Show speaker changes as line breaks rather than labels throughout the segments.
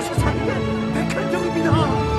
도와서 사는 게 백한정입니다.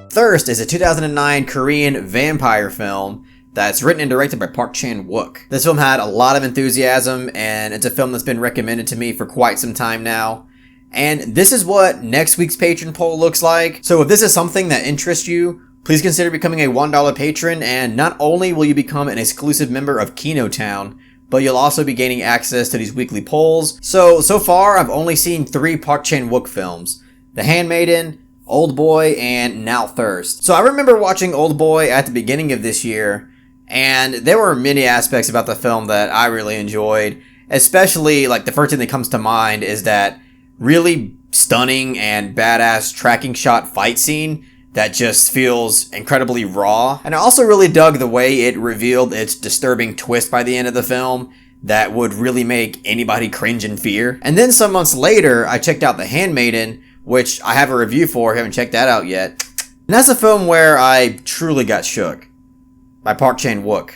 Thirst is a 2009 Korean vampire film that's written and directed by Chan-wook. This film had a lot of enthusiasm, and it's a film that's been recommended to me for quite some time now. And this is what next week's patron poll looks like. So if this is something that interests you, please consider becoming a $1 patron, and not only will you become an exclusive member of Kino Town, but you'll also be gaining access to these weekly polls. So far I've only seen 3 Park Chan-wook films: The Handmaiden, Oldboy, and now Thirst. So I remember watching Oldboy at the beginning of this year, and there were many aspects about the film that I really enjoyed. Especially, like, the first thing that comes to mind is that really stunning and badass tracking shot fight scene that just feels incredibly raw. And I also really dug the way it revealed its disturbing twist by the end of the film that would really make anybody cringe in fear. And then some months later, I checked out The Handmaiden, which I have a review for, haven't checked that out yet. And that's a film where I truly got shook by Park Chan-wook.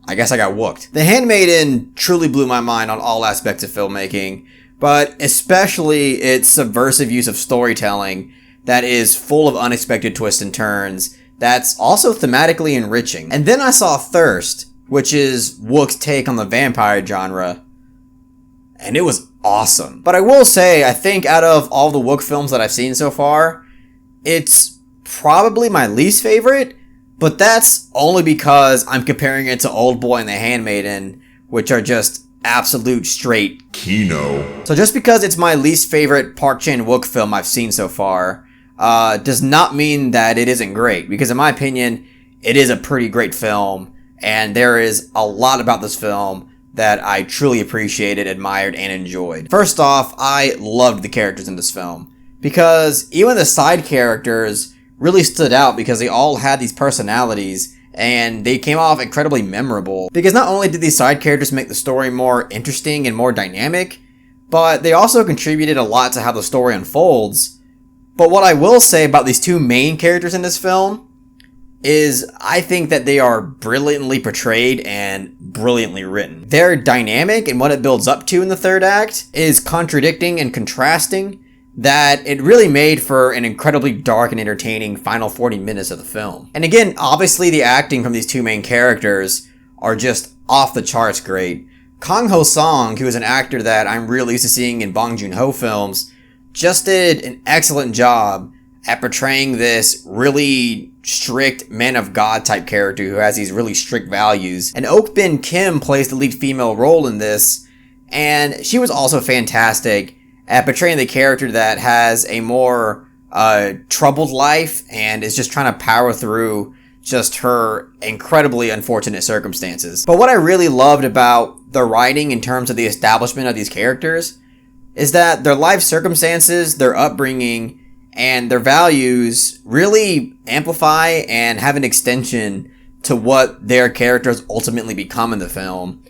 I guess I got wooked. The Handmaiden truly blew my mind on all aspects of filmmaking, but especially its subversive use of storytelling that is full of unexpected twists and turns, that's also thematically enriching. And then I saw Thirst, which is Wook's take on the vampire genre, and it was awesome. But I will say, I think out of all the Wook films that I've seen so far, it's probably my least favorite, but that's only because I'm comparing it to Oldboy and The Handmaiden, which are just absolute straight
Kino.
So just because it's my least favorite Park Chan-wook film I've seen so far, does not mean that it isn't great, because in my opinion, it is a pretty great film, and there is a lot about this film that I truly appreciated, admired, and enjoyed. First off, I loved the characters in this film, because even the side characters really stood out because they all had these personalities, and they came off incredibly memorable. Because not only did these side characters make the story more interesting and more dynamic, but they also contributed a lot to how the story unfolds. But what I will say about these 2 main characters in this film is I think that they are brilliantly portrayed and brilliantly written. Their dynamic and what it builds up to in the third act is contradicting and contrasting, that it really made for an incredibly dark and entertaining final 40 minutes of the film. And again, obviously the acting from these 2 main characters are just off the charts great. Kang-ho Song, who is an actor that I'm really used to seeing in Bong Joon-ho films, just did an excellent job at portraying this really strict man of God type character who has these really strict values. And Ok Bin Kim plays the lead female role in this, and she was also fantastic at portraying the character that has a more troubled life and is just trying to power through just her incredibly unfortunate circumstances. But what I really loved about the writing in terms of the establishment of these characters is that their life circumstances, their upbringing, and their values really amplify and have an extension to what their characters ultimately become in the film.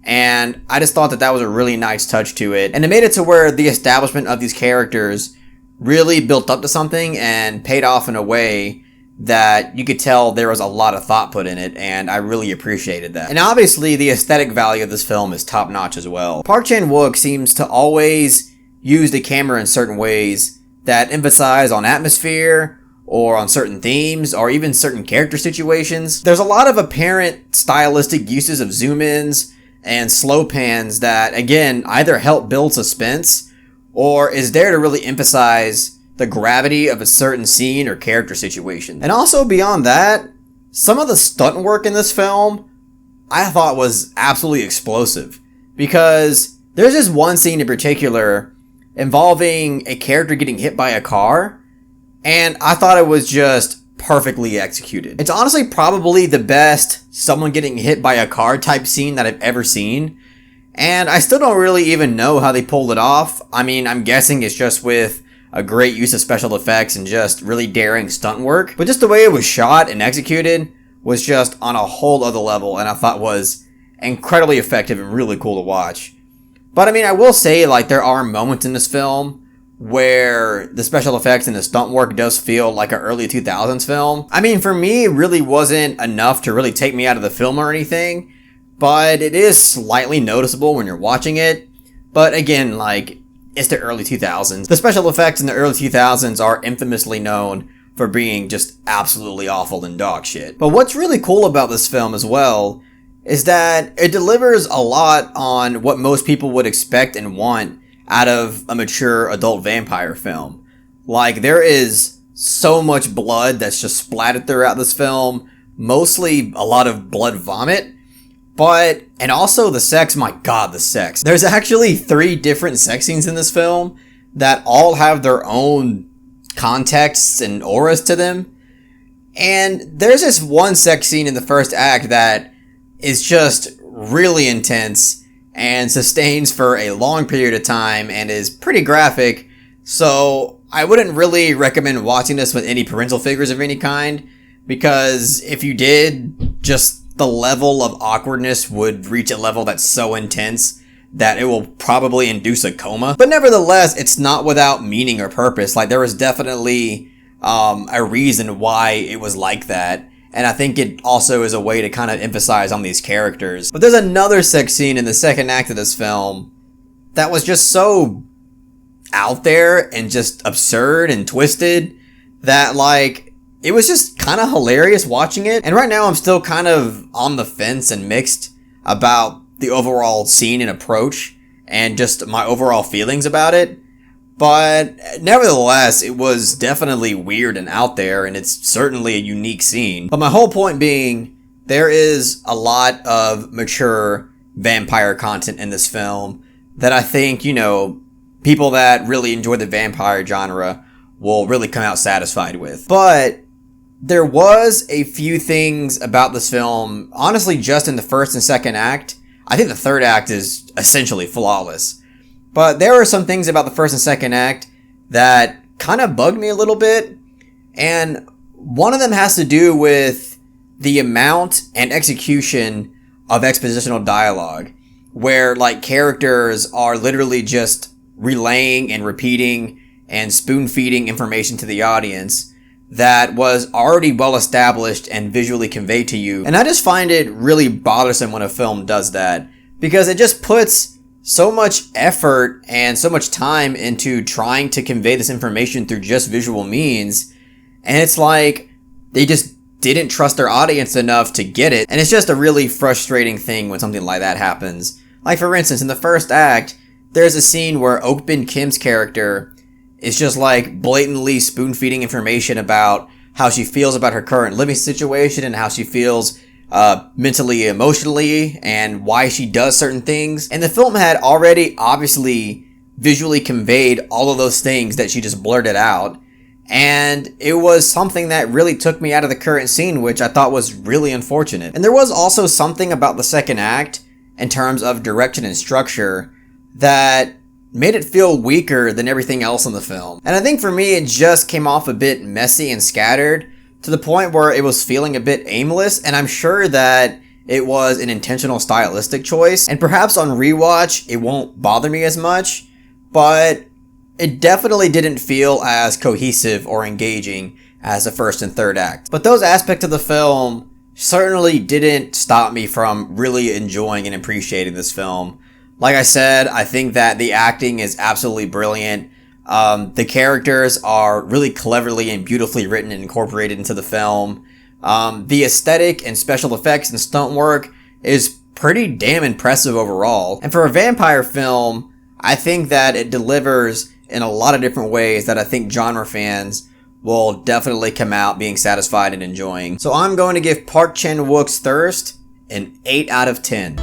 And I just thought that that was a really nice touch to it. And it made it to where the establishment of these characters really built up to something and paid off in a way that you could tell there was a lot of thought put in it, and I really appreciated that. And obviously, the aesthetic value of this film is top-notch as well. Park Chan-wook seems to always use the camera in certain ways that emphasize on atmosphere, or on certain themes, or even certain character situations. There's a lot of apparent stylistic uses of zoom-ins and slow pans that, again, either help build suspense, or is there to really emphasize the gravity of a certain scene or character situation. And also beyond that, some of the stunt work in this film I thought was absolutely explosive, because there's this one scene in particular involving a character getting hit by a car, and I thought it was just perfectly executed. It's honestly probably the best someone getting hit by a car type scene that I've ever seen, and I still don't really even know how they pulled it off. I mean, I'm guessing it's just with a great use of special effects and just really daring stunt work, but just the way it was shot and executed was just on a whole other level, and I thought was incredibly effective and really cool to watch. But I mean, I will say, like, there are moments in this film where the special effects and the stunt work does feel like an early 2000s film. I mean, for me, it really wasn't enough to really take me out of the film or anything, but it is slightly noticeable when you're watching it. But again, like, it's the early 2000s. The special effects in the early 2000s are infamously known for being just absolutely awful and dog shit. But what's really cool about this film as well is that it delivers a lot on what most people would expect and want out of a mature adult vampire film. Like, there is so much blood that's just splattered throughout this film, mostly a lot of blood vomit, and also the sex, my god, the sex. There's actually 3 different sex scenes in this film that all have their own contexts and auras to them. And there's this one sex scene in the first act that is just really intense and sustains for a long period of time and is pretty graphic, so I wouldn't really recommend watching this with any parental figures of any kind, because if you did, just the level of awkwardness would reach a level that's so intense that it will probably induce a coma. But nevertheless, it's not without meaning or purpose. Like, there was definitely a reason why it was like that. And I think it also is a way to kind of emphasize on these characters. But there's another sex scene in the second act of this film that was just so out there and just absurd and twisted that, like, it was just kind of hilarious watching it. And right now I'm still kind of on the fence and mixed about the overall scene and approach and just my overall feelings about it. But nevertheless, it was definitely weird and out there, and it's certainly a unique scene. But my whole point being, there is a lot of mature vampire content in this film that I think, you know, people that really enjoy the vampire genre will really come out satisfied with. But there was a few things about this film, honestly, just in the first and second act. I think the third act is essentially flawless. But there are some things about the first and second act that kind of bugged me a little bit. And one of them has to do with the amount and execution of expositional dialogue, where, like, characters are literally just relaying and repeating and spoon-feeding information to the audience that was already well established and visually conveyed to you. And I just find it really bothersome when a film does that, because it just puts so much effort and so much time into trying to convey this information through just visual means, and it's like they just didn't trust their audience enough to get it. And it's just a really frustrating thing when something like that happens. Like, for instance, in the first act, there's a scene where Ok-bin Kim's character is just, like, blatantly spoon-feeding information about how she feels about her current living situation and how she feels mentally, emotionally, and why she does certain things. And the film had already obviously visually conveyed all of those things that she just blurted out. And it was something that really took me out of the current scene, which I thought was really unfortunate. And there was also something about the second act, in terms of direction and structure, that made it feel weaker than everything else in the film. And I think for me, it just came off a bit messy and scattered, to the point where it was feeling a bit aimless, and I'm sure that it was an intentional stylistic choice, and perhaps on rewatch it won't bother me as much, but it definitely didn't feel as cohesive or engaging as the first and third act. But those aspects of the film certainly didn't stop me from really enjoying and appreciating this film. Like I said, I think that the acting is absolutely brilliant. The characters are really cleverly and beautifully written and incorporated into the film. The aesthetic and special effects and stunt work is pretty damn impressive overall. And for a vampire film, I think that it delivers in a lot of different ways that I think genre fans will definitely come out being satisfied and enjoying. So I'm going to give Park Chan-wook's Thirst an 8 out of 10.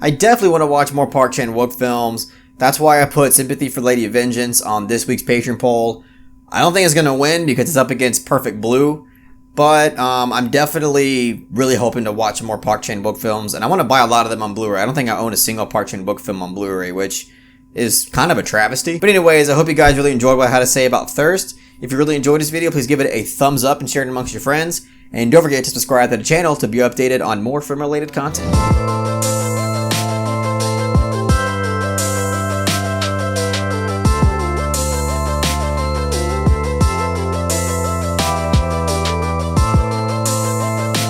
I definitely want to watch more Park Chan-wook films. That's why I put Sympathy for Lady of Vengeance on this week's Patreon poll. I don't think it's going to win because it's up against Perfect Blue, but I'm definitely really hoping to watch more Park Chan-wook films, and I want to buy a lot of them on Blu-ray. I don't think I own a single Park Chan-wook film on Blu-ray, which is kind of a travesty. But anyways, I hope you guys really enjoyed what I had to say about Thirst. If you really enjoyed this video, please give it a thumbs up and share it amongst your friends. And don't forget to subscribe to the channel to be updated on more film-related content.